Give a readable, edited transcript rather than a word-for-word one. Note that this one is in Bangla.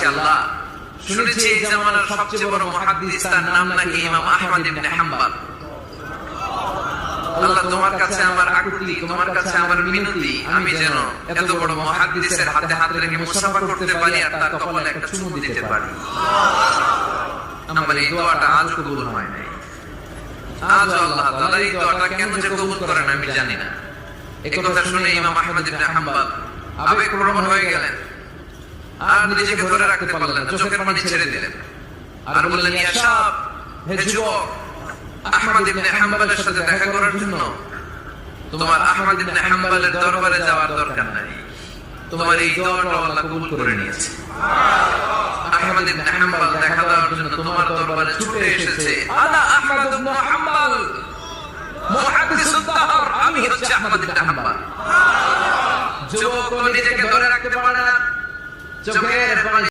বলছে, আল্লাহ শুনেছি এই জামানার সবচেয়ে বড় মুহাদ্দিস, তার নাম নাকি ইমাম আহমদ ইবনে হাম্বল। আল্লাহ তোমার কাছে আমার আকুতি, তোমার কাছে আমার মিনতি, আমি যেন এত বড় মুহাদ্দিসের হাতে হাত রেখে মুসাফা করতে পারি আর তার কপালে একটা চুমু দিতে পারি। আমার এই দোয়াটা আজ কবুল হয় নাই। আজ আল্লাহ তাআলা এই দোয়াটা কেন যে কবুল করেন আমি জানি না। এই কথা শুনে ইমাম আহমদ ইবনে হাম্বল আবেগপ্রবণ হয়ে গেলেন, আর নিজেকে ধরে রাখতে পারলেন না, চোখের পানি ছেড়ে দিলেন আর বললেন, ইয়া শাব, হে যুবক, আহমদ ইবনে হাম্বলের সাথে দেখা করার জন্য তোমার আহমদ ইবনে হাম্বলের দরবারে যাওয়ার দরকার নাই, তোমার এই দোয়াটা আল্লাহ কবুল করে নিয়েছে। আহমদ ইবনে হাম্বল দেখা দেওয়ার জন্য তোমার দরবারে ছুটে এসেছে। আনা আহমদ ইবনে হাম্বল, মুহাদ্দিসুদ দাহর, আমি হচ্ছে আহমদ ইবনে হাম্বল। যুবক নিজেকে ধরে রাখতে পারে না, চোখের পানি